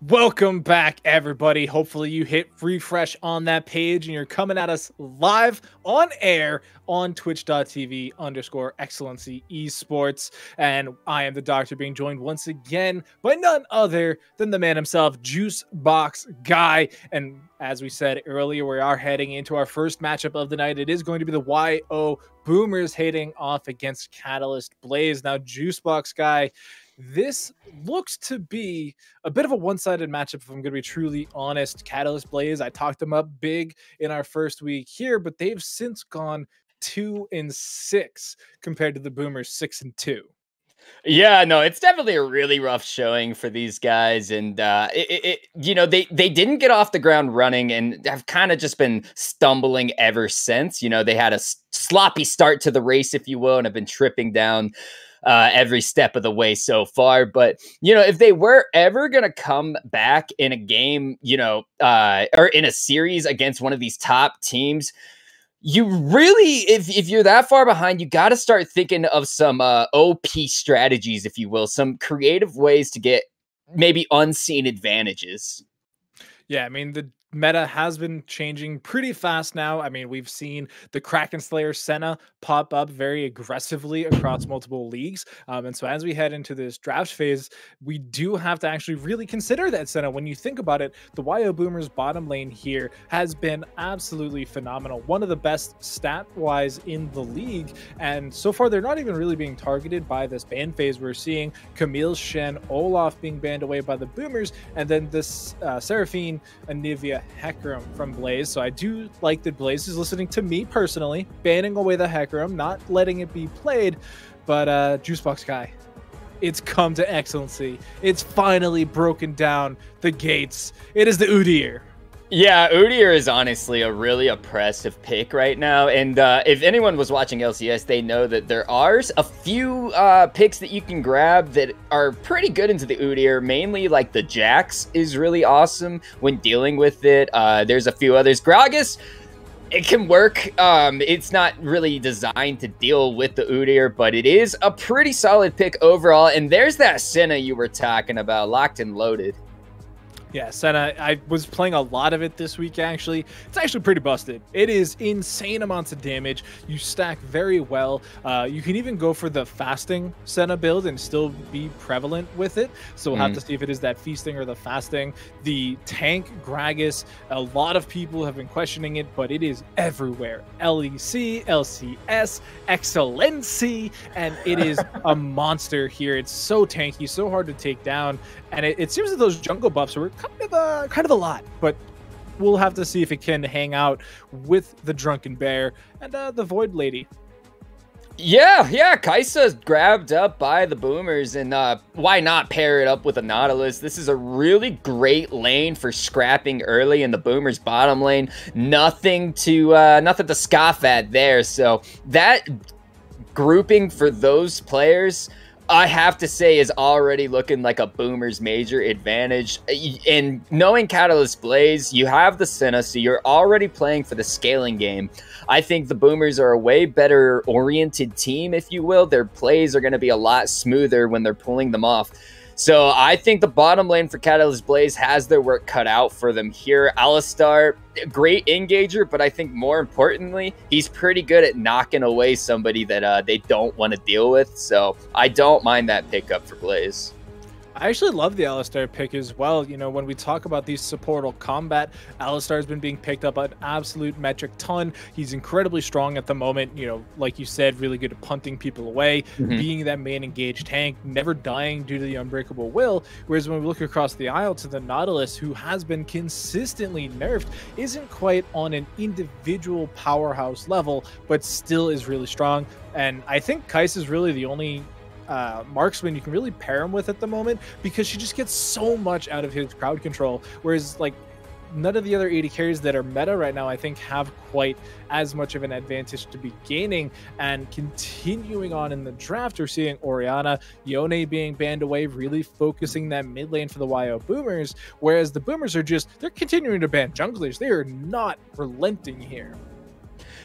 Welcome back, everybody. Hopefully you hit refresh on that page and you're coming at us live on air on twitch.tv/excellency esports. And I am the doctor, being joined once again by none other than the man himself, Juice Box Guy. And as we said earlier, we are heading into our first matchup of the night. It is going to be the WyoBoomers heading off against Catalyst Blaze. Now, Juice Box Guy, this looks to be a bit of a one-sided matchup, if I'm going to be truly honest. Catalyst Blaze, I talked them up big in our first week here, but they've since gone 2-6 compared to the Boomers 6-2. Yeah, no, it's definitely a really rough showing for these guys, and they didn't get off the ground running and have kind of just been stumbling ever since. They had a sloppy start to the race, if you will, and have been tripping down every step of the way so far. But if they were ever gonna come back in a game, or in a series against one of these top teams, you really, if you're that far behind, you got to start thinking of some OP strategies, if you will, some creative ways to get maybe unseen advantages. Yeah, I mean, the meta has been changing pretty fast now. I mean, we've seen the Kraken Slayer Senna pop up very aggressively across multiple leagues. And so as we head into this draft phase, we do have to actually really consider that Senna. When you think about it, the WyoBoomers bottom lane here has been absolutely phenomenal. One of the best stat-wise in the league. And so far, they're not even really being targeted by this ban phase. We're seeing Camille, Shen, Olaf being banned away by the Boomers, and then this Seraphine, Anivia, Hecarim from Blaze. So I do like that Blaze is listening to me personally, banning away the Hecarim, not letting it be played. But Juicebox Guy, it's come to excellency. It's finally broken down the gates. It is the Udyr. Yeah, Udyr is honestly a really oppressive pick right now. And if anyone was watching LCS, they know that there are a few picks that you can grab that are pretty good into the Udyr. Mainly, like the Jax is really awesome when dealing with it. There's a few others. Gragas, it can work. It's not really designed to deal with the Udyr, but it is a pretty solid pick overall. And there's that Senna you were talking about, locked and loaded. Yeah, Senna, I was playing a lot of it this week, actually. It's actually pretty busted. It is insane amounts of damage. You stack very well. You can even go for the fasting Senna build and still be prevalent with it. So we'll have to see if it is that feasting or the fasting. The tank Gragas, a lot of people have been questioning it, but it is everywhere. LEC, LCS, Excellency, and it is a monster here. It's so tanky, so hard to take down. And it seems that those jungle buffs were kind of a lot, but we'll have to see if it can hang out with the Drunken Bear and the Void Lady. Yeah, Kai'Sa's grabbed up by the Boomers, and why not pair it up with a Nautilus? This is a really great lane for scrapping early in the Boomers bottom lane. Nothing to scoff at there. So that grouping for those players, I have to say, is already looking like a Boomers major advantage. And knowing Catalyst Blaze, you have the Senna, so you're already playing for the scaling game. I think the Boomers are a way better oriented team, if you will. Their plays are going to be a lot smoother when they're pulling them off. So I think the bottom lane for Catalyst Blaze has their work cut out for them here. Alistar, great engager, but I think more importantly, he's pretty good at knocking away somebody that they don't want to deal with. So I don't mind that pickup for Blaze. I actually love the Alistar pick as well. You know, when we talk about these supportal combat, Alistar has been being picked up an absolute metric ton. He's incredibly strong at the moment. You know, like you said, really good at punting people away, being that main engaged tank, never dying due to the unbreakable will. Whereas when we look across the aisle to the Nautilus, who has been consistently nerfed, isn't quite on an individual powerhouse level, but still is really strong. And I think Kai'Sa is really the only marksman you can really pair him with at the moment, because she just gets so much out of his crowd control, whereas like none of the other 80 carries that are meta right now I think have quite as much of an advantage to be gaining. And continuing on in the draft, we're seeing Orianna, Yone being banned away, really focusing that mid lane for the WyoBoomers, whereas the Boomers are they're continuing to ban junglers. They are not relenting here.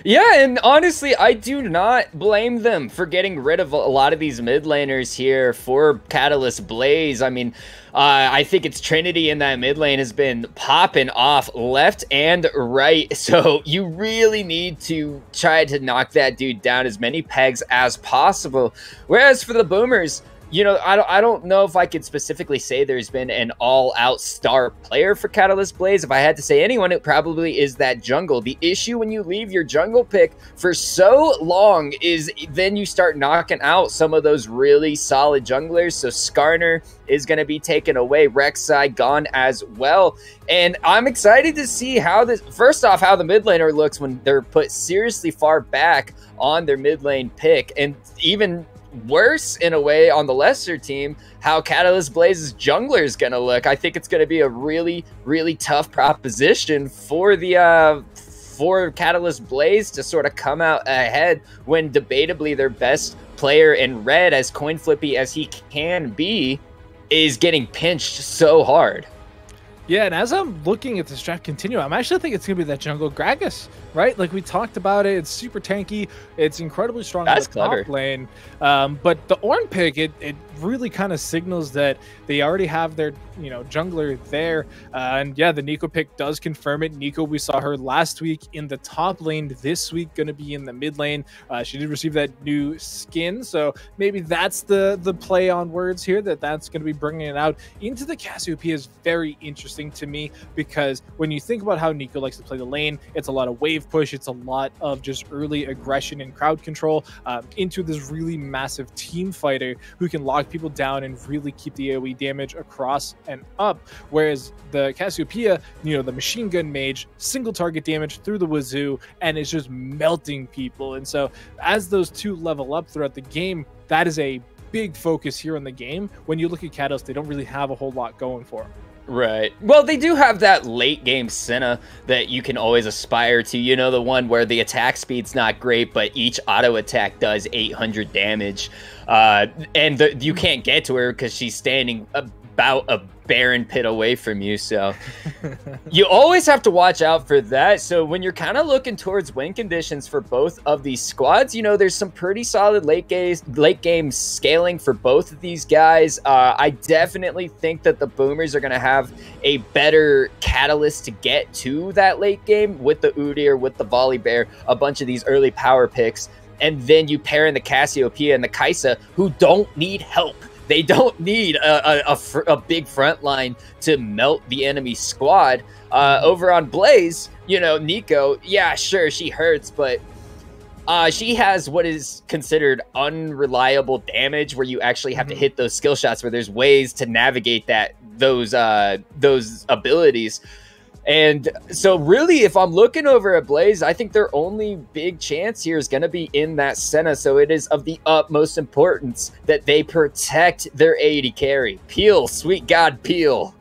Yeah, and honestly, I do not blame them for getting rid of a lot of these mid laners here for Catalyst Blaze. I mean, I think it's Trinity in that mid lane has been popping off left and right. So you really need to try to knock that dude down as many pegs as possible. Whereas for the Boomers, you know, I don't know if I could specifically say there's been an all-out star player for Catalyst Blaze. If I had to say anyone, it probably is that jungle. The issue when you leave your jungle pick for so long is then you start knocking out some of those really solid junglers. So Skarner is going to be taken away. Rek'Sai gone as well. And I'm excited to see how this, first off, how the mid laner looks when they're put seriously far back on their mid lane pick. And even worse in a way on the lesser team, how Catalyst Blaze's jungler is going to look. I think it's going to be a really, really tough proposition for the for Catalyst Blaze to sort of come out ahead when debatably their best player in red, as coin flippy as he can be, is getting pinched so hard. Yeah, and as I'm looking at this draft continue, I'm actually thinking it's going to be that jungle Gragas, right? Like we talked about it. It's super tanky. It's incredibly strong in the top lane. But the Ornn pick, it really kind of signals that they already have their, you know, jungler there. And yeah, the Nico pick does confirm it. Nico, we saw her last week in the top lane. This week, going to be in the mid lane. She did receive that new skin. So maybe that's the play on words here, that's going to be bringing it out into the Cassiopeia is very interesting to me, because when you think about how Nico likes to play the lane, it's a lot of wave push, it's a lot of just early aggression and crowd control into this really massive team fighter who can lock people down and really keep the AoE damage across and up. Whereas the Cassiopeia, you know, the machine gun mage, single target damage through the wazoo, and it's just melting people. And so as those two level up throughout the game, that is a big focus here in the game. When you look at Catalyst, they don't really have a whole lot going for them. Right. Well, they do have that late game Senna that you can always aspire to. You know, the one where the attack speed's not great, but each auto attack does 800 damage. And you can't get to her because she's standing about a barren pit away from you. So you always have to watch out for that. So when you're kind of looking towards win conditions for both of these squads, you know, there's some pretty solid late game scaling for both of these guys. I definitely think that the Boomers are going to have a better catalyst to get to that late game with the Udyr, with the Volibear, a bunch of these early power picks. And then you pair in the Cassiopeia and the Kai'Sa, who don't need help. They don't need a big front line to melt the enemy squad. Over on Blaze, you know, Nico, yeah, sure, she hurts, but she has what is considered unreliable damage, where you actually have to hit those skill shots, where there's ways to navigate those abilities. And so really, if I'm looking over at Blaze, I think their only big chance here is going to be in that Senna. So it is of the utmost importance that they protect their AD carry. Peel, sweet God, Peel.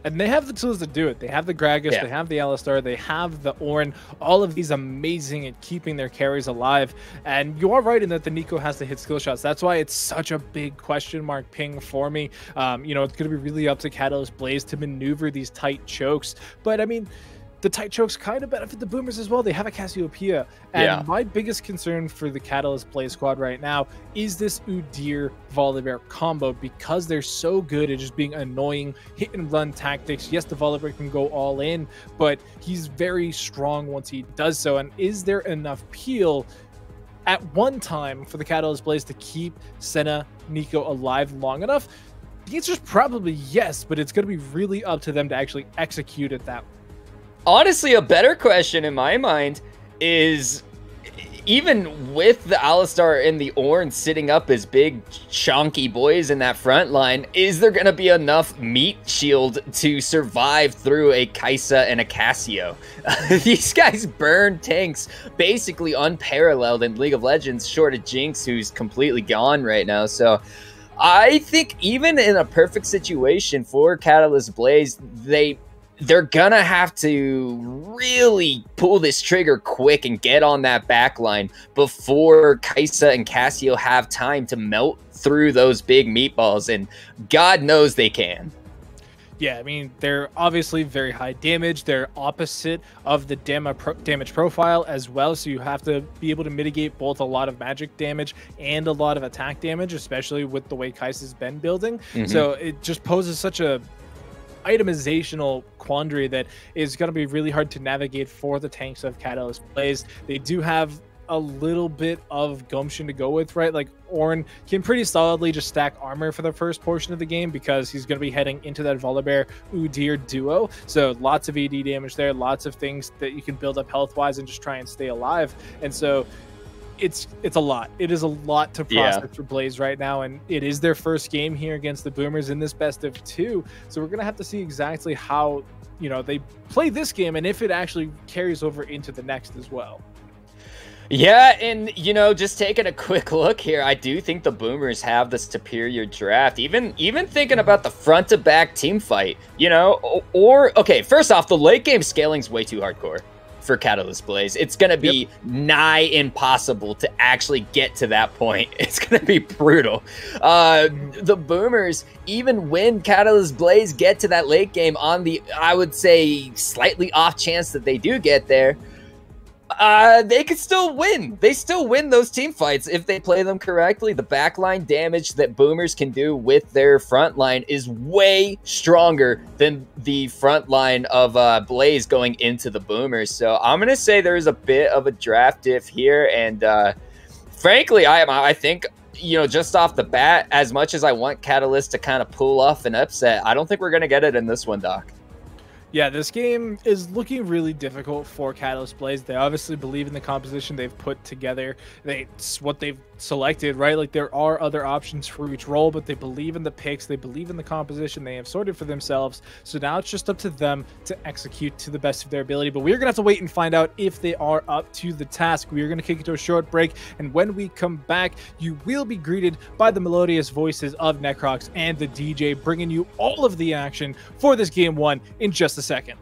And they have the tools to do it. They have the Gragas, they have the Alistar, they have the Ornn, all of these amazing at keeping their carries alive. And you are right in that the Nico has to hit skill shots. That's why it's such a big question mark ping for me. You know, it's going to be really up to Catalyst Blaze to maneuver these tight chokes. But I mean, the tight chokes kind of benefit the Boomers as well. They have a Cassiopeia. And my biggest concern for the Catalyst Play squad right now is this Udyr Volibear combo, because they're so good at just being annoying hit and run tactics. Yes, the Volibear can go all in, but he's very strong once he does so. And is there enough peel at one time for the Catalyst Blaze to keep Senna, Nico alive long enough? The answer is probably yes, but it's going to be really up to them to actually execute it that way. Honestly, a better question in my mind is, even with the Alistar and the Ornn sitting up as big chunky boys in that front line, is there going to be enough meat shield to survive through a Kai'Sa and a Cassio? These guys burn tanks basically unparalleled in League of Legends, short of Jinx, who's completely gone right now. So I think even in a perfect situation for Catalyst Blaze, they're gonna have to really pull this trigger quick and get on that back line before Kai'Sa and Cassio have time to melt through those big meatballs, and God knows they can. Yeah, I mean, they're obviously very high damage. They're opposite of the damage profile as well. So you have to be able to mitigate both a lot of magic damage and a lot of attack damage, especially with the way Kai'Sa's been building. So it just poses such a itemizational quandary that is going to be really hard to navigate for the tanks of Catalyst Blaze. They do have a little bit of gumption to go with, right? Like Ornn can pretty solidly just stack armor for the first portion of the game because he's going to be heading into that Volibear Udyr duo. So lots of AD damage there, lots of things that you can build up health wise and just try and stay alive. And so it's a lot. It is a lot to process for Blaze right now, and it is their first game here against the Boomers in this best of 2. So we're gonna have to see exactly how, you know, they play this game and if it actually carries over into the next as well. Yeah, and, you know, just taking a quick look here, I do think the Boomers have the superior draft. Even thinking about the front-to-back team fight, you know, or okay, first off, the late game scaling's way too hardcore for Catalyst Blaze. It's going to be nigh impossible to actually get to that point. It's going to be brutal. The Boomers, even when Catalyst Blaze get to that late game on the, I would say, slightly off chance that they do get there, they could still win. They still win those team fights if they play them correctly. The backline damage that Boomers can do with their front line is way stronger than the front line of Blaze going into the Boomers. So I'm going to say there is a bit of a draft diff here. And frankly, I think, you know, just off the bat, as much as I want Catalyst to kind of pull off an upset, I don't think we're going to get it in this one, Doc. Yeah, this game is looking really difficult for Catalyst Blaze. They obviously believe in the composition they've put together. It's what they've selected, right? Like, there are other options for each role, but they believe in the picks. They believe in the composition they have sorted for themselves. So now it's just up to them to execute to the best of their ability. But we're going to have to wait and find out if they are up to the task. We are going to kick it to a short break. And when we come back, you will be greeted by the melodious voices of Necrox and the DJ, bringing you all of the action for this game 1 in just a second.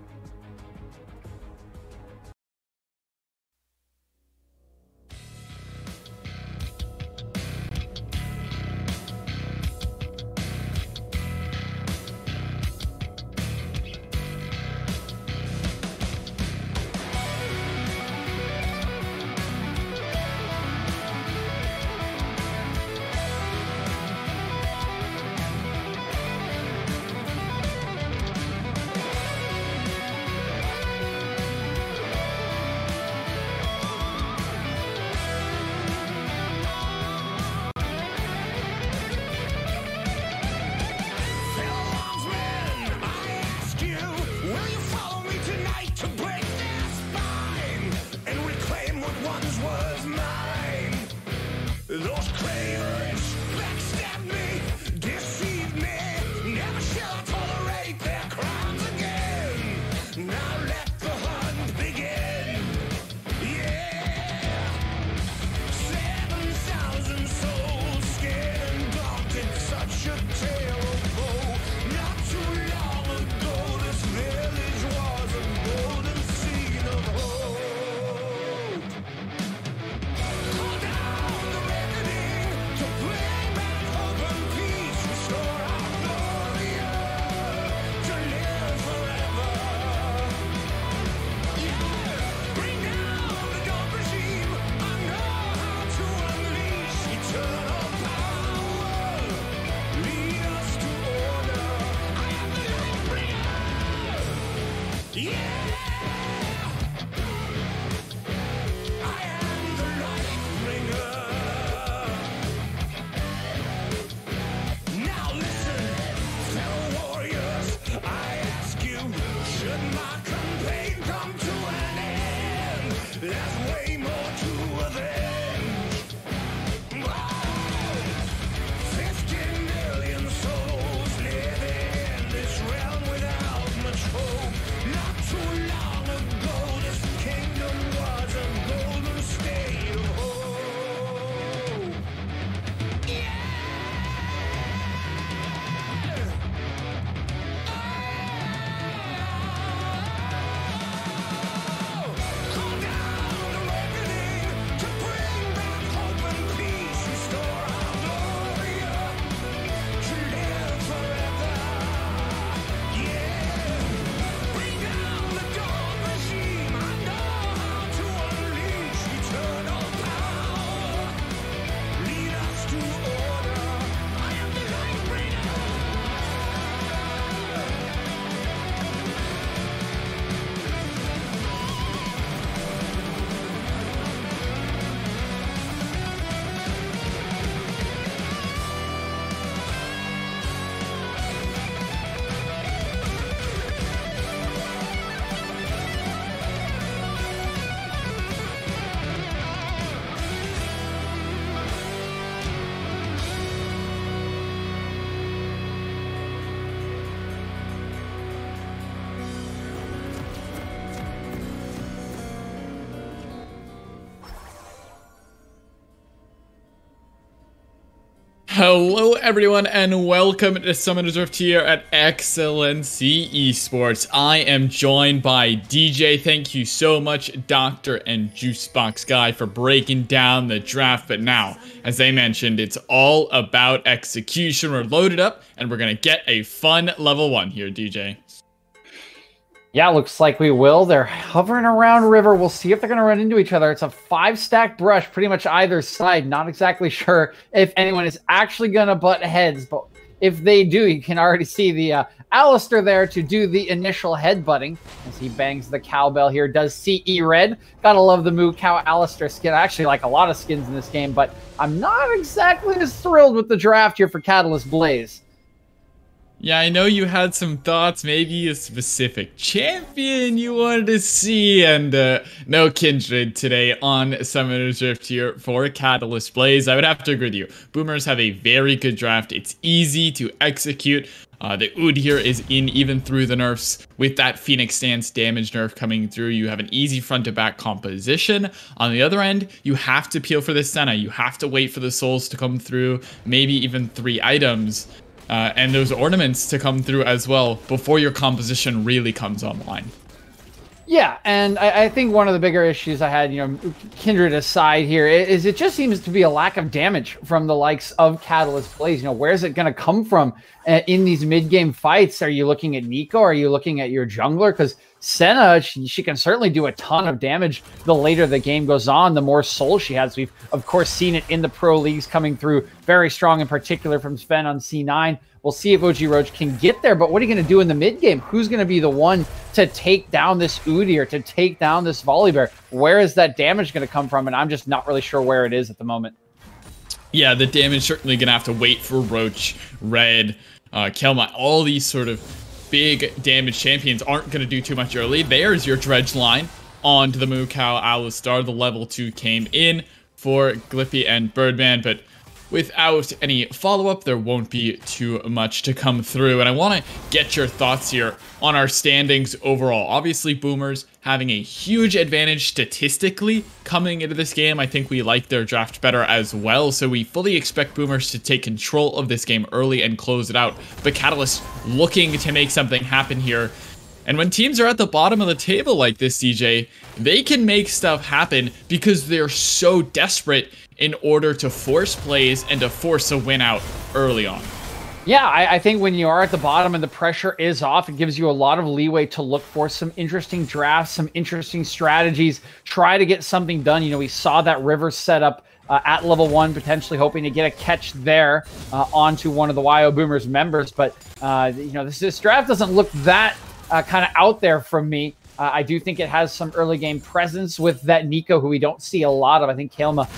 Hello everyone and welcome to Summoner's Rift here at Excellency Esports. I am joined by DJ. Thank you so much, Doctor and Juicebox Guy, for breaking down the draft. But now, as they mentioned, it's all about execution. We're loaded up and we're gonna get a fun level 1 here, DJ. Yeah, looks like we will. They're hovering around river. We'll see if they're going to run into each other. It's a 5-stack brush, pretty much either side. Not exactly sure if anyone is actually going to butt heads, but if they do, you can already see the Alistair there to do the initial headbutting as he bangs the cowbell here. Does CE red. Gotta love the Moo Cow Alistair skin. I actually like a lot of skins in this game, but I'm not exactly as thrilled with the draft here for Catalyst Blaze. Yeah, I know you had some thoughts, maybe a specific champion you wanted to see, and no Kindred today on Summoner's Rift here for Catalyst Blaze. I would have to agree with you. Boomers have a very good draft. It's easy to execute. The Ood here is in even through the nerfs. With that Phoenix Stance damage nerf coming through, you have an easy front-to-back composition. On the other end, you have to peel for the Senna. You have to wait for the souls to come through, maybe even 3 items. And those ornaments to come through as well before your composition really comes online. Yeah, and I think one of the bigger issues I had, Kindred aside here, is it just seems to be a lack of damage from the likes of Catalyst Blaze. Where's it going to come from in these mid-game fights? Are you looking at Nico? Are you looking at your jungler? Because Senna, she can certainly do a ton of damage the later the game goes on, the more souls she has. We've, of course, seen it in the pro leagues coming through very strong, in particular from Sven on C9. We'll see if OG Roach can get there, but what are you going to do in the mid game? Who's going to be the one to take down this Udyr, to take down this Volibear? Where is that damage going to come from? And I'm just not really sure where it is at the moment. Yeah, the damage certainly going to have to wait for Roach, Red, Kelma. All these sort of big damage champions aren't going to do too much early. There's your Dredge line onto the Moo Cow Alistar. The level 2 came in for Glippy and Birdman, but without any follow-up, there won't be too much to come through. And I want to get your thoughts here on our standings overall. Obviously, Boomers having a huge advantage statistically coming into this game. I think we like their draft better as well, so we fully expect Boomers to take control of this game early and close it out. But Catalyst looking to make something happen here. And when teams are at the bottom of the table like this, DJ, they can make stuff happen because they're so desperate in order to force plays and to force a win out early on. Yeah, I think when you are at the bottom and the pressure is off, it gives you a lot of leeway to look for some interesting drafts, some interesting strategies, try to get something done. We saw that River setup at level 1, potentially hoping to get a catch there onto one of the WyoBoomers members. But, this draft doesn't look that kind of out there from me. I do think it has some early game presence with that Nico, who we don't see a lot of. I think Kelma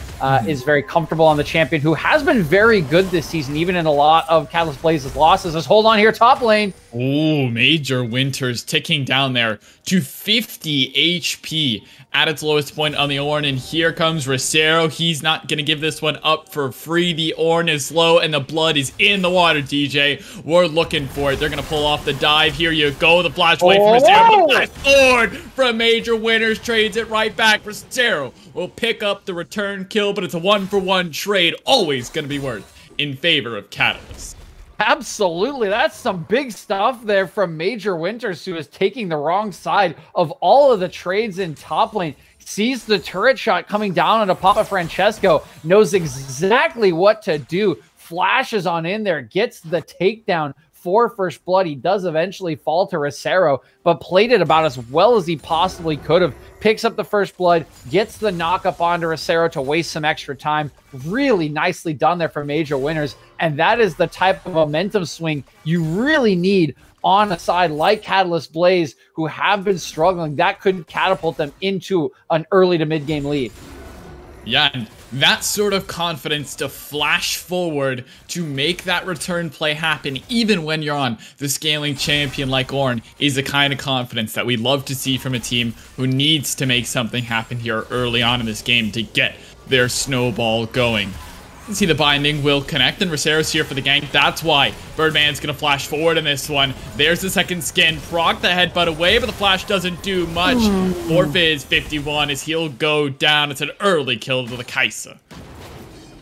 is very comfortable on the champion, who has been very good this season, even in a lot of Catalyst Blaze's losses. Let's hold on here, top lane. Oh, Major Winters ticking down there to 50 HP at its lowest point on the Ornn, and here comes Rosero. He's not going to give this one up for free. The Ornn is low, and the blood is in the water, DJ. We're looking for it. They're going to pull off the dive. Here you go. The flash away from Rosero. The flash forward from Major Winters. Trades it right back. Rosero will pick up the return kill, but it's a 1-for-1 trade. Always going to be worth in favor of Catalyst. Absolutely. That's some big stuff there from Major Winters, who is taking the wrong side of all of the trades in top lane. Sees the turret shot coming down onto Papa Francesco, knows exactly what to do, flashes on in there, gets the takedown for first blood. He does eventually fall to Rosero, but played it about as well as he possibly could have. Picks up the first blood, gets the knock up onto Rosero to waste some extra time. Really nicely done there for Major Winters, and that is the type of momentum swing you really need on a side like Catalyst Blaze, who have been struggling. That could catapult them into an early to mid-game lead. Yeah, and that sort of confidence to flash forward to make that return play happen, even when you're on the scaling champion like Ornn, is the kind of confidence that we love to see from a team who needs to make something happen here early on in this game to get their snowball going. You can see the binding will connect, and Rosero's here for the gank. That's why Birdman's gonna flash forward in this one. There's the second skin. Proc the headbutt away, but the flash doesn't do much. For Fizz 51 as he'll go down. It's an early kill to the Kai'Sa.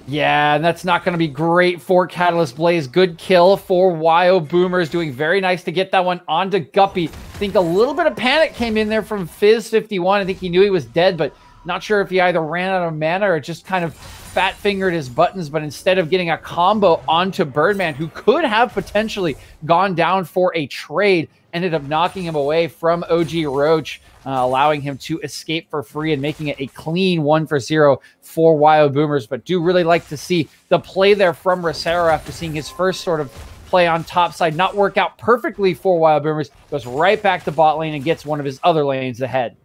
Yeah, and that's not going to be great for Catalyst Blaze. Good kill for WyoBoomers, doing very nice to get that one onto Guppy. I think a little bit of panic came in there from Fizz51. I think he knew he was dead, but not sure if he either ran out of mana or just kind of fat-fingered his buttons, but instead of getting a combo onto Birdman, who could have potentially gone down for a trade, ended up knocking him away from OG Roach, allowing him to escape for free and making it a clean 1-for-0 for WyoBoomers. But do really like to see the play there from Rosero after seeing his first sort of play on top side not work out perfectly for WyoBoomers. Goes right back to bot lane and gets one of his other lanes ahead.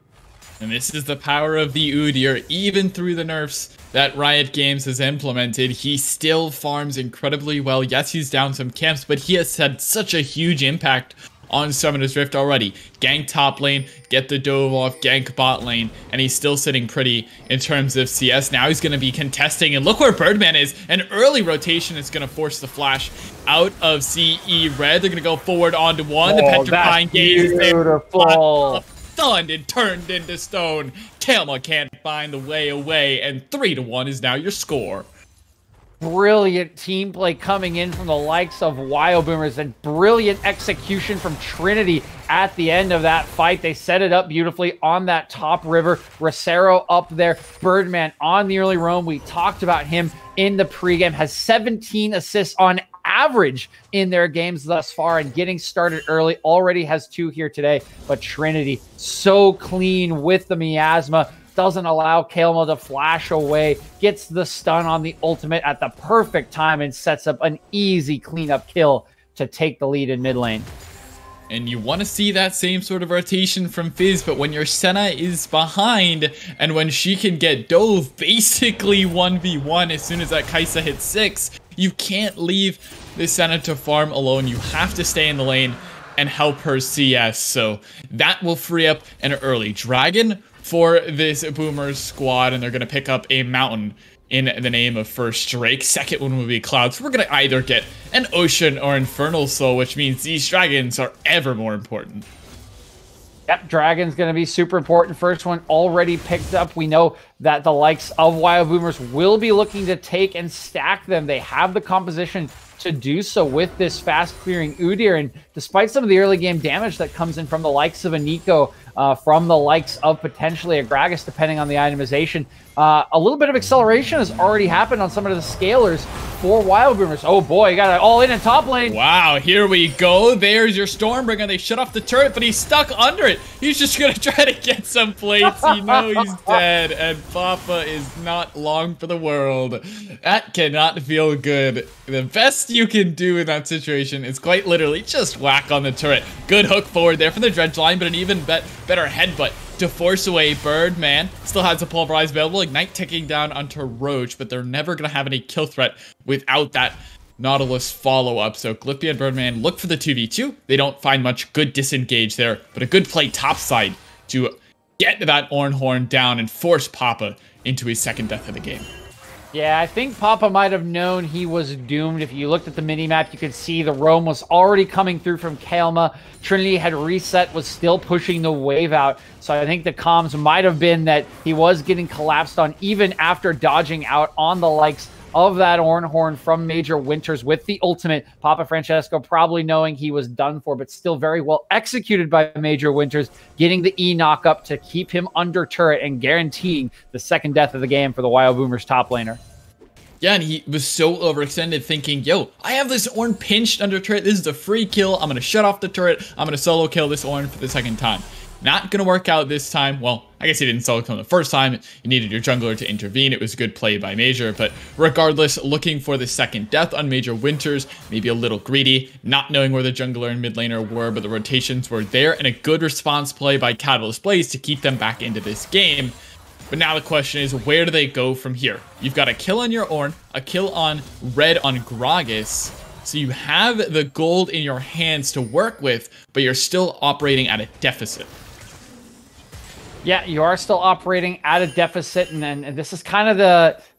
And this is the power of the Udyr. Even through the nerfs that Riot Games has implemented, he still farms incredibly well. Yes, he's down some camps, but he has had such a huge impact on Summoner's Rift already. Gank top lane, get the dove off, gank bot lane, and he's still sitting pretty in terms of CS. Now he's going to be contesting, and look where Birdman is. An early rotation is going to force the flash out of CE Red. They're going to go forward onto one. The Petrifying Gaze is there. Beautiful. Stunned and turned into stone. Kael'Ma can't find the way away, and 3-1 is now your score. Brilliant team play coming in from the likes of WyoBoomers, and brilliant execution from Trinity at the end of that fight. They set it up beautifully on that top river. Rosero up there. Birdman on the early roam. We talked about him in the pregame. Has 17 assists on average in their games thus far, and getting started early. Already has 2 here today, but Trinity so clean with the miasma. Doesn't allow Kael'Ma to flash away, gets the stun on the ultimate at the perfect time, and sets up an easy cleanup kill to take the lead in mid lane. And you want to see that same sort of rotation from Fizz, but when your Senna is behind, and when she can get dove basically 1v1 as soon as that Kai'Sa hits 6, you can't leave the Senna to farm alone. You have to stay in the lane and help her CS, so that will free up an early dragon for this Boomers squad, and they're going to pick up a mountain in the name of first Drake. Second one will be Cloud, so we're going to either get an Ocean or Infernal Soul, which means these dragons are ever more important. Yep, Dragon's going to be super important. First one already picked up. We know that the likes of WyoBoomers will be looking to take and stack them. They have the composition to do so with this fast-clearing Udyr, and despite some of the early game damage that comes in from the likes of a Nico, from the likes of potentially a Gragas, depending on the itemization, a little bit of acceleration has already happened on some of the scalers for WyoBoomers. Oh boy, you got it all in top lane. Wow, here we go. There's your Stormbringer. They shut off the turret, but he's stuck under it. He's just gonna try to get some plates. You know he's dead, and Papa is not long for the world. That cannot feel good. The best you can do in that situation is quite literally just whack on the turret. Good hook forward there from the dredge line, but an even better headbutt to force away Birdman. Still has a pulverize available. Ignite ticking down onto Roach, but they're never going to have any kill threat without that Nautilus follow-up. So Glippy and Birdman look for the 2v2. They don't find much good disengage there, but a good play topside to get that Ornhorn down and force Papa into his second death of the game. Yeah, I think Papa might have known he was doomed. If you looked at the mini-map, you could see the roam was already coming through from Kael'Ma. Trinity had reset, was still pushing the wave out. So I think the comms might have been that he was getting collapsed on even after dodging out on the likes of that Ornhorn from Major Winters with the ultimate. Papa Francesco probably knowing he was done for, but still very well executed by Major Winters, getting the E knock up to keep him under turret and guaranteeing the second death of the game for the WyoBoomers top laner. Yeah, and he was so overextended thinking, yo, I have this Ornn pinched under turret. This is a free kill. I'm going to shut off the turret. I'm going to solo kill this Ornn for the second time. Not going to work out this time. Well, I guess he didn't solo kill him the first time. You needed your jungler to intervene. It was a good play by Major. But regardless, looking for the second death on Major Winters. Maybe a little greedy, not knowing where the jungler and mid laner were, but the rotations were there. And a good response play by Catalyst Blaze to keep them back into this game. But now the question is, where do they go from here? You've got a kill on your Ornn, a kill on Red on Gragas. So you have the gold in your hands to work with, but you're still operating at a deficit. Yeah, you are still operating at a deficit, and this is kind of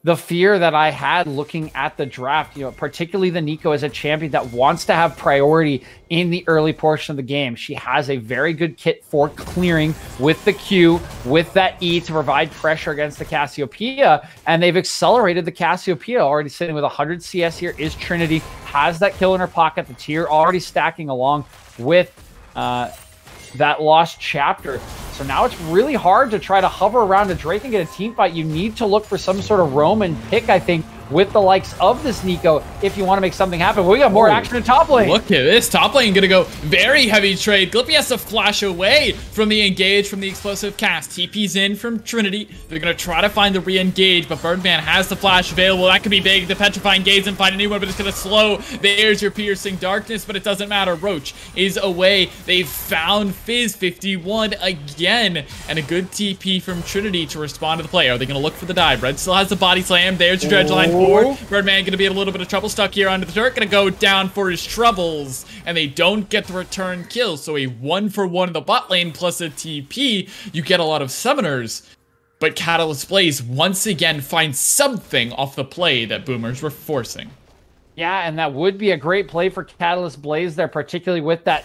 the fear that I had looking at the draft. You know, particularly the Nico as a champion that wants to have priority in the early portion of the game. She has a very good kit for clearing with the Q, with that E to provide pressure against the Cassiopeia, and they've accelerated the Cassiopeia. Already sitting with 100 CS here is Trinity, has that kill in her pocket. The tier already stacking along with that lost chapter. So now it's really hard to try to hover around a Drake and get a team fight. You need to look for some sort of roam and pick, I think, with the likes of this Nico if you want to make something happen. We got more action in top lane. Look at this. Top lane gonna go very heavy trade. Glippy has to flash away from the engage from the explosive cast. TP's in from Trinity. They're gonna try to find the re-engage, but Birdman has the flash available. That could be big. The petrifying gaze and find anyone, but it's gonna slow. There's your piercing darkness, but it doesn't matter. Roach is away. They've found Fizz 51 again, and a good TP from Trinity to respond to the play. Are they gonna look for the dive? Red still has the body slam. There's your dredge line forward. Birdman gonna be in a little bit of trouble, stuck here under the turret, gonna go down for his troubles, and they don't get the return kill, so a 1-for-1 in the bot lane plus a TP. You get a lot of summoners, but Catalyst Blaze once again finds something off the play that Boomers were forcing. Yeah, and that would be a great play for Catalyst Blaze there, particularly with that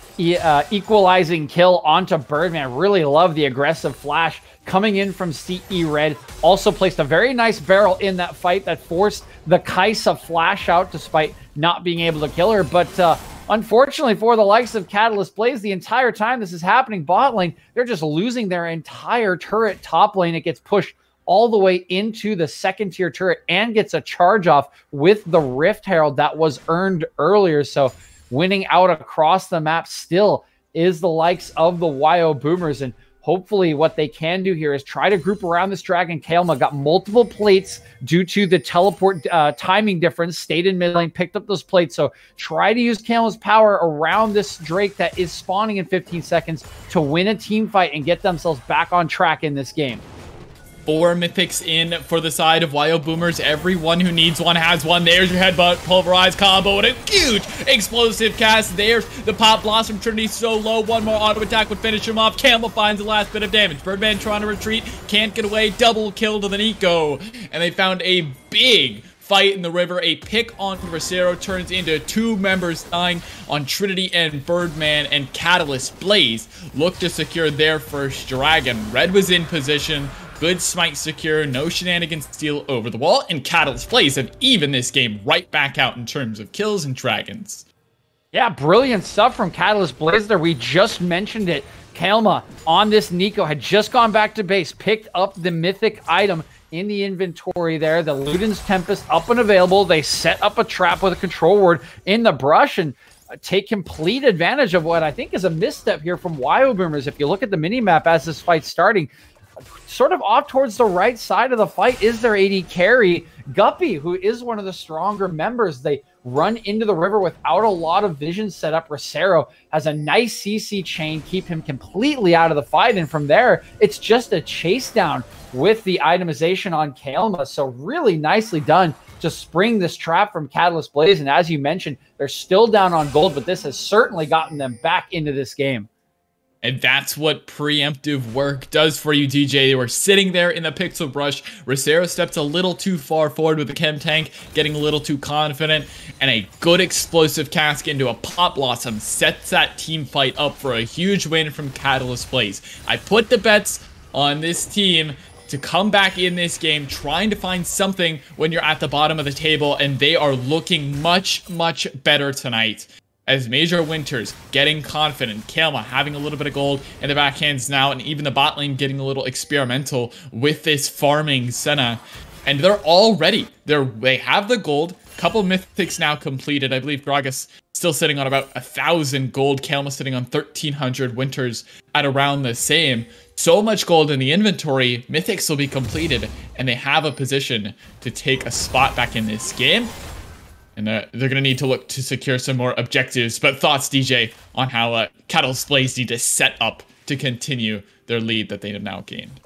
equalizing kill onto Birdman. Really love the aggressive flash coming in from CE Red. Also placed a very nice barrel in that fight that forced the Kai'Sa flash out despite not being able to kill her. But unfortunately for the likes of Catalyst Blaze, the entire time this is happening bot lane, they're just losing their entire turret top lane. It gets pushed all the way into the second tier turret and gets a charge off with the Rift Herald that was earned earlier. So winning out across the map still is the likes of the WyoBoomers. And hopefully what they can do here is try to group around this dragon. Kael'Ma got multiple plates due to the teleport timing difference. Stayed in mid lane, picked up those plates. So try to use Kael'Ma's power around this Drake that is spawning in 15 seconds to win a team fight and get themselves back on track in this game. 4 mythics in for the side of WyoBoomers. Everyone who needs one has one. There's your headbutt, pulverize combo, and a huge explosive cast. There's the pop blossom. Trinity so low. One more auto attack would finish him off. Kael'Ma finds the last bit of damage. Birdman trying to retreat. Can't get away. Double kill to the Nico. And they found a big fight in the river. A pick on Rosero turns into 2 members dying on Trinity and Birdman, and Catalyst Blaze look to secure their first dragon. Red was in position. Good smite secure, no shenanigans steal over the wall, and Catalyst Blaze have evened this game right back out in terms of kills and dragons. Yeah, brilliant stuff from Catalyst Blaze there. We just mentioned it. Kael'Ma on this Nico had just gone back to base, picked up the mythic item in the inventory there, the Luden's Tempest up and available. They set up a trap with a control ward in the brush and take complete advantage of what I think is a misstep here from WyoBoomers. If you look at the minimap as this fight's starting, sort of off towards the right side of the fight is their AD carry, Guppy, who is one of the stronger members. They run into the river without a lot of vision set up. Rosero has a nice CC chain, keep him completely out of the fight. And from there, it's just a chase down with the itemization on Kael'Ma. So really nicely done to spring this trap from Catalyst Blaze. And as you mentioned, they're still down on gold, but this has certainly gotten them back into this game. And that's what preemptive work does for you, DJ. They were sitting there in the pixel brush. Rosero steps a little too far forward with the chem tank, getting a little too confident, and a good explosive cask into a pop blossom sets that team fight up for a huge win from Catalyst Blaze. I put the bets on this team to come back in this game, trying to find something when you're at the bottom of the table, and they are looking much, much better tonight. As Major Winters getting confident, Kael'Ma having a little bit of gold in the backhands now, and even the bot lane getting a little experimental with this farming Senna. And they're all ready. They have the gold. Couple mythics now completed. I believe Gragas still sitting on about 1,000 gold. Kael'Ma sitting on 1,300. Winters at around the same. So much gold in the inventory. Mythics will be completed, and they have a position to take a spot back in this game. And they're going to need to look to secure some more objectives. But thoughts, DJ, on how Catalyst Blaze need to set up to continue their lead that they have now gained?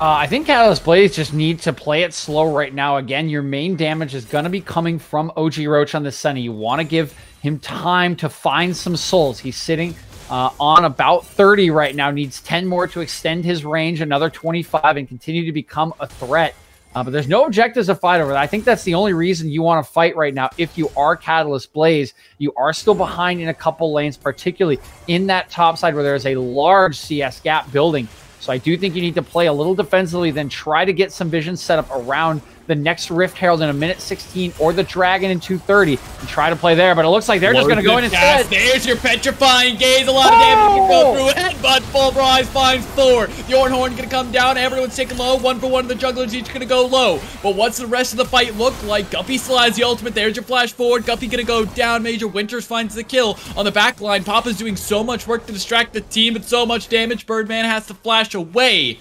I think Catalyst Blaze just need to play it slow right now. Again, your main damage is going to be coming from OG Roach on the Senna. You want to give him time to find some souls. He's sitting on about 30 right now. Needs 10 more to extend his range, another 25, and continue to become a threat. But there's no objectives to fight over that. I think that's the only reason you want to fight right now. If you are Catalyst Blaze, you are still behind in a couple lanes, particularly in that top side where there is a large CS gap building. So I do think you need to play a little defensively, then try to get some vision set up around the next Rift Herald in a minute 16 or the Dragon in 2:30 and try to play there. But it looks like they're just going to go in instead. There's your petrifying gaze. A lot of damage can go through. Headbutt, Fulbrize finds Thor. The Ornhorn going to come down. Everyone's taking low. One for one of the jugglers each going to go low. But what's the rest of the fight look like? Guppy still has the ultimate. There's your flash forward. Guppy going to go down. Major Winters finds the kill on the back line. Papa's doing so much work to distract the team, but so much damage. Birdman has to flash away.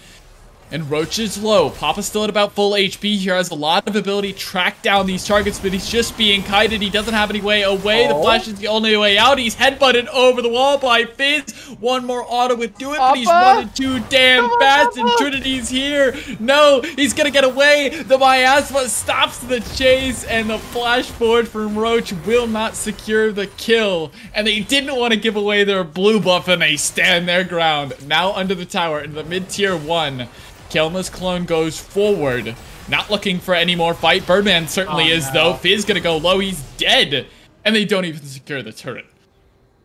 And Roach is low. Papa's still at about full HP here. Has a lot of ability to track down these targets, but he's just being kited. He doesn't have any way away. The flash is the only way out. He's headbutted over the wall by Fizz. One more auto would do it, but he's running too damn fast, and Trinity's here. No, he's gonna get away. The miasma stops the chase, and the flash forward from Roach will not secure the kill. And they didn't want to give away their blue buff, and they stand their ground. Now under the tower in the mid-tier 1. Kelma's clone goes forward, not looking for any more fight. Birdman certainly is, though. Fizz gonna go low. He's dead. And they don't even secure the turret.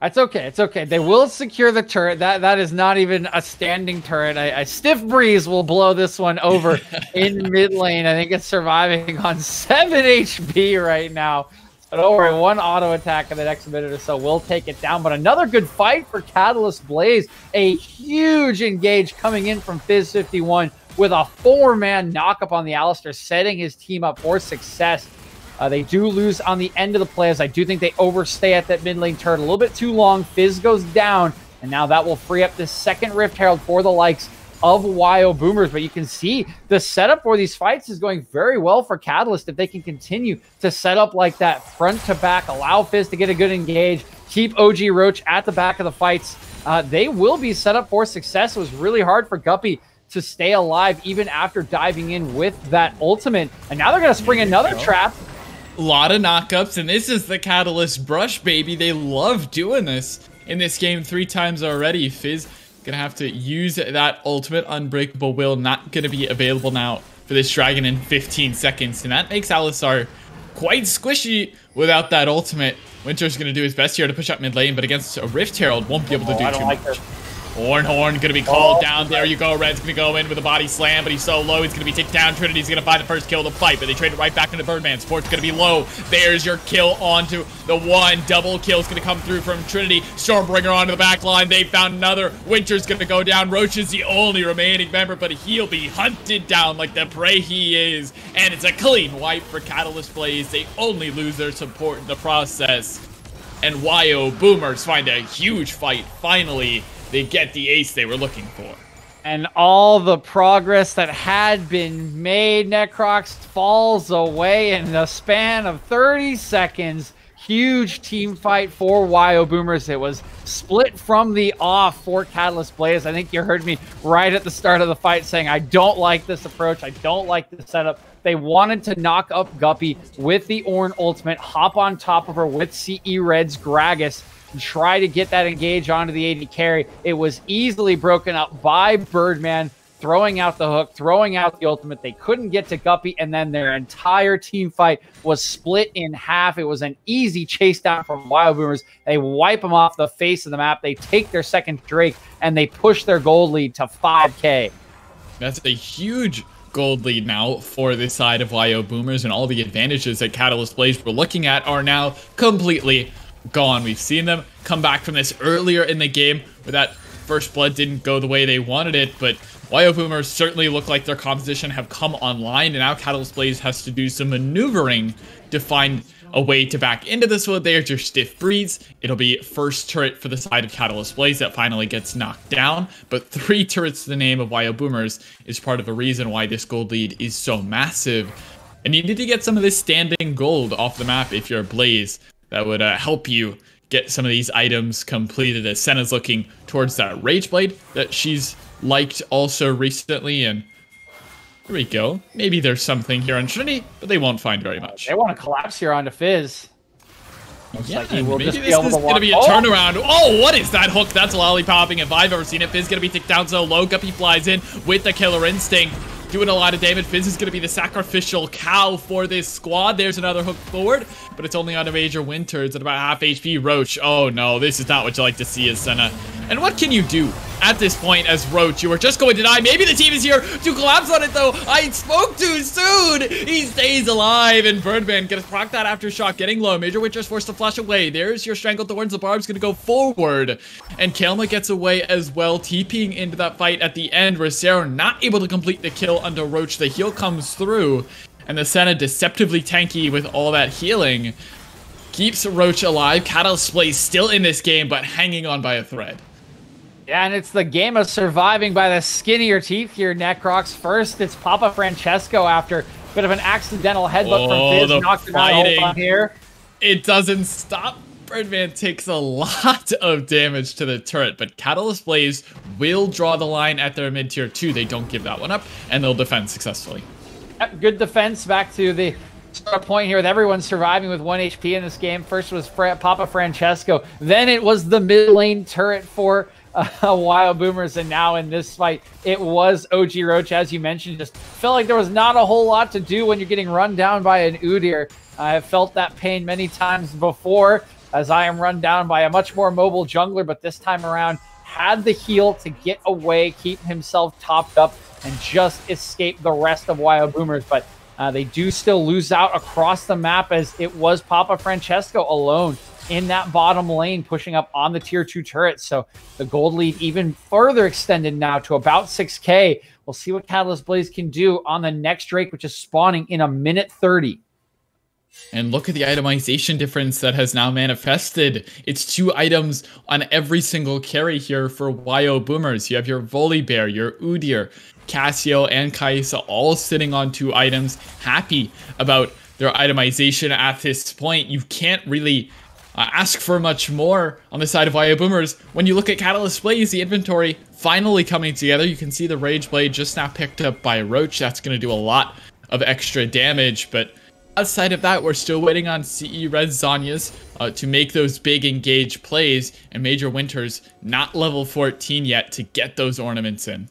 That's okay. It's okay. They will secure the turret. That is not even a standing turret. A stiff breeze will blow this one over in mid lane. I think it's surviving on 7 HP right now. But don't worry, one auto attack in the next minute or so will take it down. But another good fight for Catalyst Blaze. A huge engage coming in from Fizz51 with a 4-man knockup on the Alistar, setting his team up for success. They do lose on the end of the play, as I do think they overstay at that mid lane turret a little bit too long. Fizz goes down, and now that will free up the second Rift Herald for the likes of WyoBoomers. But you can see the setup for these fights is going very well for Catalyst if they can continue to set up like that front to back, allow Fizz to get a good engage, keep OG Roach at the back of the fights. They will be set up for success. It was really hard for Guppy to stay alive even after diving in with that ultimate. And now they're going to spring another trap. A lot of knockups, and this is the Catalyst brush, baby. They love doing this in this game 3 times already. Fizz gonna have to use that ultimate. Unbreakable Will not gonna be available now for this Dragon in 15 seconds, and that makes Alistar quite squishy without that ultimate. Winter's gonna do his best here to push up mid lane, but against a Rift Herald won't be able to do too much. Ornhorn gonna be called down. There you go. Red's gonna go in with a body slam, but he's so low, he's gonna be taken down. Trinity's gonna find the first kill of the fight, but they trade it right back into Birdman. Sport's gonna be low. There's your kill onto the one. Double kill's gonna come through from Trinity. Stormbringer onto the back line. They found another. Winter's gonna go down. Roach is the only remaining member, but he'll be hunted down like the prey he is. And it's a clean wipe for Catalyst Blaze. They only lose their support in the process. And WyoBoomers find a huge fight finally. They get the ace they were looking for. And all the progress that had been made, Necrox falls away in the span of 30 seconds. Huge team fight for WyoBoomers. It was split from the off for Catalyst Blaze. I think you heard me right at the start of the fight saying, I don't like this approach. I don't like the setup. They wanted to knock up Guppy with the Ornn ultimate, hop on top of her with CE Red's Gragas, and try to get that engage onto the AD carry. It was easily broken up by Birdman, throwing out the hook, throwing out the ultimate. They couldn't get to Guppy, and then their entire team fight was split in half. It was an easy chase down from WyoBoomers. They wipe them off the face of the map. They take their second Drake, and they push their gold lead to 5K. That's a huge gold lead now for this side of WyoBoomers, and all the advantages that Catalyst Blaze were looking at are now completely gone. We've seen them come back from this earlier in the game where that first blood didn't go the way they wanted it, but WyoBoomers certainly look like their composition have come online, and now Catalyst Blaze has to do some maneuvering to find a way to back into this one. There's your stiff breeze. It'll be first turret for the side of Catalyst Blaze that finally gets knocked down, but 3 turrets to the name of WyoBoomers is part of a reason why this gold lead is so massive. And you need to get some of this standing gold off the map if you're Blaze. That would help you get some of these items completed, as Senna's looking towards that Rage Blade that she's liked also recently. And here we go. Maybe there's something here on Trinity, but they won't find very much. They want to collapse here onto Fizz. Looks Yeah, like he will maybe just be this able is to going to walk. be a turnaround. Oh, what is that hook? That's lollipopping if I've ever seen it. Fizz going to be ticked down so low. Guppy flies in with the killer instinct, doing a lot of damage. Fizz is going to be the sacrificial cow for this squad. There's another hook forward, but it's only on a Major Winters at about half HP. Roach, oh no, this is not what you like to see as Senna. And what can you do at this point as Roach? You were just going to die. Maybe the team is here to collapse on it, though. I spoke too soon. He stays alive, and Birdman gonna proc that aftershock, getting low. Major Winter's forced to flash away. There's your Strangled Thorns. The Barb's gonna go forward, and Kelma gets away as well, TPing into that fight at the end. Rosero not able to complete the kill under Roach. The heal comes through, and the Senna deceptively tanky with all that healing keeps Roach alive. Catalyst plays still in this game, but hanging on by a thread. Yeah, and it's the game of surviving by the skinnier teeth here, Necrox. First, it's Papa Francesco after a bit of an accidental headbutt from Fizz. Knocked him out on here. It doesn't stop. Birdman takes a lot of damage to the turret, but Catalyst Blaze will draw the line at their mid-tier 2. They don't give that one up, and they'll defend successfully. Yep, good defense. Back to the start point here with everyone surviving with 1 HP in this game. First was Papa Francesco. Then it was the mid lane turret for WyoBoomers, and now in this fight, it was OG Roach, as you mentioned. Just felt like there was not a whole lot to do when you're getting run down by an Udyr. I have felt that pain many times before, as I am run down by a much more mobile jungler, but this time around, had the heal to get away, keep himself topped up, and just escape the rest of WyoBoomers. But they do still lose out across the map, as it was Papa Francesco alone in that bottom lane, pushing up on the tier 2 turret. So the gold lead even further extended now to about 6K. We'll see what Catalyst Blaze can do on the next Drake, which is spawning in a minute 30. And look at the itemization difference that has now manifested. It's 2 items on every single carry here for WyoBoomers. You have your Volibear, your Udyr, Cassio, and Kaisa all sitting on 2 items, happy about their itemization at this point. You can't really ask for much more on the side of WyoBoomers. When you look at Catalyst Blaze, the inventory finally coming together. You can see the Rage Blade just now picked up by Roach. That's going to do a lot of extra damage, but outside of that, we're still waiting on CE Red Zhonya's to make those big engage plays, and Major Winters not level 14 yet to get those ornaments in.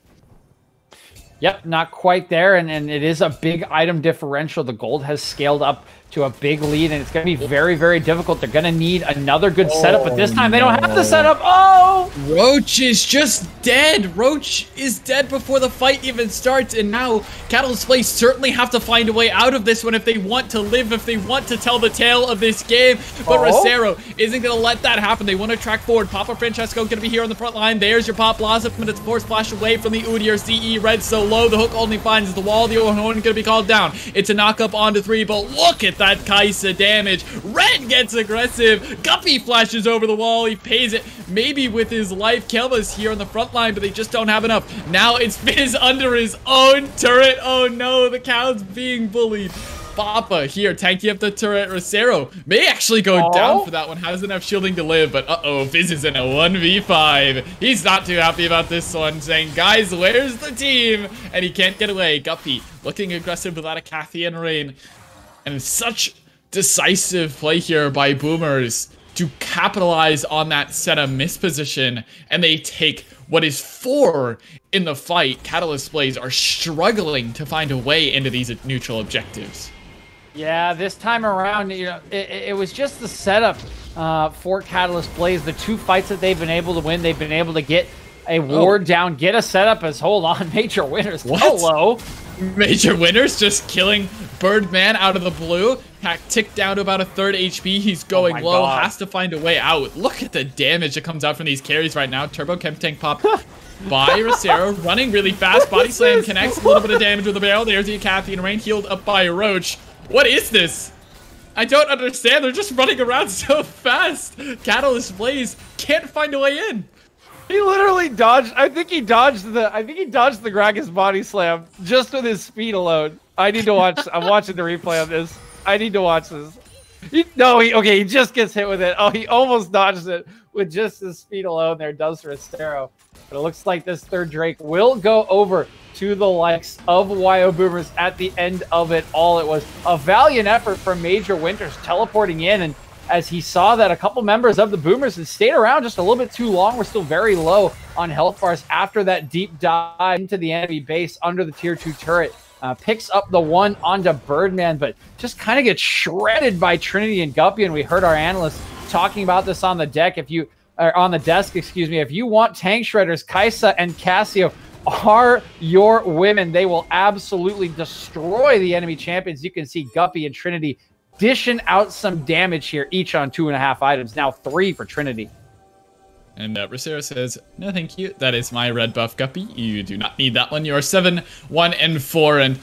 Yep, not quite there, and it is a big item differential. The gold has scaled up to a big lead, and it's going to be very, very difficult. They're going to need another good setup, but this time they don't have the setup. Oh! Roach is just dead. Roach is dead before the fight even starts, and now Catalyst Blaze certainly have to find a way out of this one if they want to live, if they want to tell the tale of this game. But Rosero isn't going to let that happen. They want to track forward. Papa Francesco going to be here on the front line. There's your Pop Blossom, but it's force flash away from the Udyr. CE Red so low. The hook only finds the wall. The horn going to be called down. It's a knock up onto 3, but look at that Kaisa damage. Red gets aggressive. Guppy flashes over the wall. He pays it maybe with his life. Kelma's here on the front line, but they just don't have enough. Now it's Fizz under his own turret. Oh no, the cow's being bullied. Papa here tanking up the turret. Rosero may actually go down for that one. Has enough shielding to live, but uh-oh, Fizz is in a 1v5. He's not too happy about this one, saying, guys, where's the team? And he can't get away. Guppy looking aggressive without a Cathy and Rain. And such decisive play here by Boomers to capitalize on that Senna misposition, and they take what is 4 in the fight. Catalyst Blaze are struggling to find a way into these neutral objectives. Yeah, this time around, you know, it was just the setup for Catalyst Blaze. The 2 fights that they've been able to win, they've been able to get a ward down, get a setup as, hold on, Major Winners. Hello. Major Winners just killing Birdman out of the blue. Ticked down to about a 3rd HP. He's going low, has to find a way out. Look at the damage that comes out from these carries right now. Turbo Chem Tank pop by Rosero, running really fast. Body Slam connects, a little bit of damage with the barrel. There's the Cathy and Rain, healed up by Roach. What is this? I don't understand. They're just running around so fast. Catalyst Blaze can't find a way in. He literally dodged. I think he dodged the Gragas body slam just with his speed alone. I need to watch. I'm watching the replay of this. I need to watch this. He just gets hit with it. Oh, he almost dodges it with just his speed alone there. Does Rosero. But it looks like this 3rd Drake will go over to the likes of WyoBoomers at the end of it all. It was a valiant effort from Major Winters teleporting in, and as he saw that a couple members of the Boomers had stayed around just a little bit too long. We're still very low on health bars after that deep dive into the enemy base under the tier 2 turret. Picks up the one onto Birdman, but just kind of gets shredded by Trinity and Guppy. And we heard our analysts talking about this on the deck. On the desk, excuse me, if you want tank shredders, Kaisa and Cassio are your women. They will absolutely destroy the enemy champions. You can see Guppy and Trinity dishing out some damage here, each on 2.5 items. Now 3 for Trinity. And Rosero says, no thank you, that is my red buff Guppy. You do not need that one. You are 7, 1, and 4, and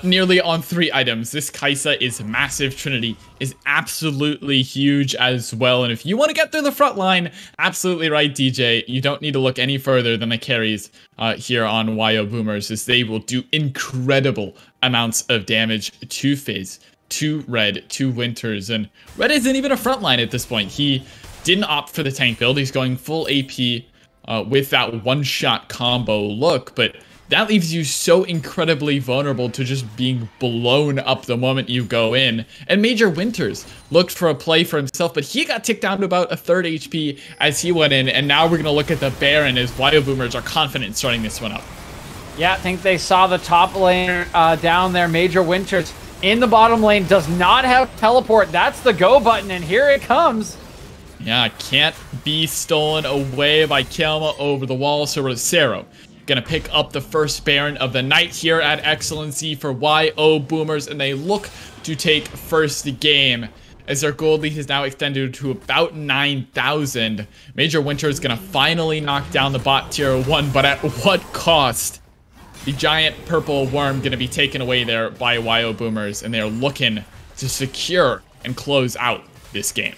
nearly on 3 items. This Kaisa is massive. Trinity is absolutely huge as well. And if you want to get through the front line, absolutely right, DJ. You don't need to look any further than the carries here on WyoBoomers, as they will do incredible amounts of damage to Fizz, to Red, to Winters. And Red isn't even a front line at this point. He didn't opt for the tank build. He's going full AP with that one-shot combo look, but that leaves you so incredibly vulnerable to just being blown up the moment you go in. And Major Winters looked for a play for himself, but he got ticked down to about a 3rd HP as he went in. And now we're going to look at the Baron, as WyoBoomers are confident starting this one up. Yeah, I think they saw the top lane down there. Major Winters in the bottom lane does not have teleport. That's the go button, and here it comes. Yeah, can't be stolen away by Kelma over the wall. So Rosero gonna pick up the first Baron of the night here at Excellency for WyoBoomers, and they look to take first game as their gold lead is now extended to about 9,000. Major Winter is gonna finally knock down the bot tier 1, but at what cost? The giant purple worm gonna be taken away there by WyoBoomers, and they're looking to secure and close out this game.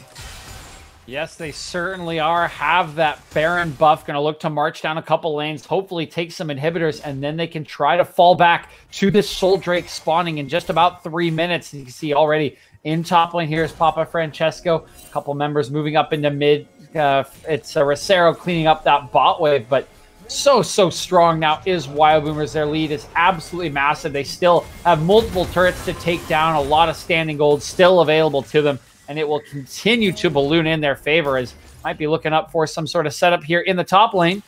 Yes, they certainly are. Have that Baron buff. Going to look to march down a couple lanes, hopefully take some inhibitors, and then they can try to fall back to this Soul Drake spawning in just about 3 minutes. You can see already in top lane here is Papa Francesco. A couple members moving up into mid. It's Rosero cleaning up that bot wave, but so strong now is WyoBoomers. Their lead is absolutely massive. They still have multiple turrets to take down, a lot of standing gold still available to them, and it will continue to balloon in their favor, as might be looking up for some sort of setup here in the top lane.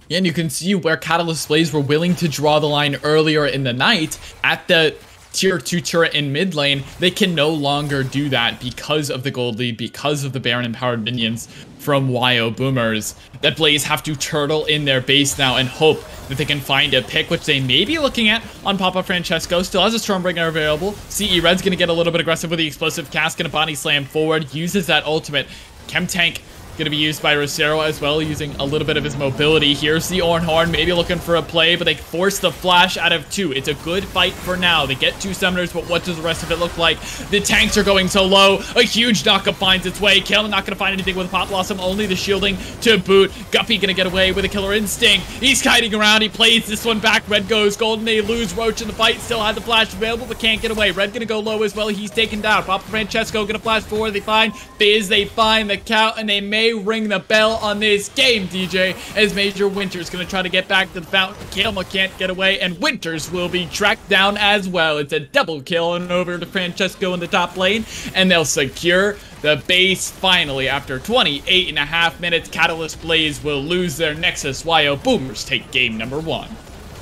Yeah, and you can see where Catalyst Blaze were willing to draw the line earlier in the night at the tier 2 turret in mid lane. They can no longer do that because of the gold lead, because of the Baron empowered minions from WyoBoomers. That Blaze have to turtle in their base now and hope that they can find a pick, which they may be looking at on Papa Francesco. Still has a Stormbringer available. CE Red's going to get a little bit aggressive with the explosive cast, going to body slam forward, uses that ultimate. Chem Tank going to be used by Rosero as well, using a little bit of his mobility. Here's the Ornhorn, maybe looking for a play, but they force the flash out of 2. It's a good fight for now. They get 2 summoners, but what does the rest of it look like? The tanks are going so low. A huge knockup finds its way. Kalen not going to find anything with Pop Blossom, only the shielding to boot. Guppy going to get away with a Killer Instinct. He's kiting around. He plays this one back. Red goes golden. They lose Roach in the fight. Still has the flash available, but can't get away. Red going to go low as well. He's taken down. Papa Francesco going to flash forward. They find Fizz. They find the count, and they may ring the bell on this game, DJ, as Major Winters going to try to get back to the fountain. Kelma can't get away, and Winters will be tracked down as well. It's a double kill and over to Francesco in the top lane, and they'll secure the base finally. After 28.5 minutes, Catalyst Blaze will lose their Nexus. WyoBoomers take game number 1.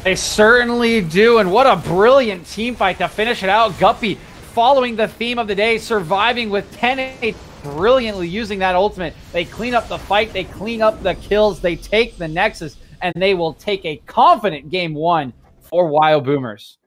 They certainly do, and what a brilliant team fight to finish it out. Guppy, following the theme of the day, surviving with 10-8, brilliantly using that ultimate. They clean up the fight, they clean up the kills, they take the Nexus, and they will take a confident game 1 for WyoBoomers.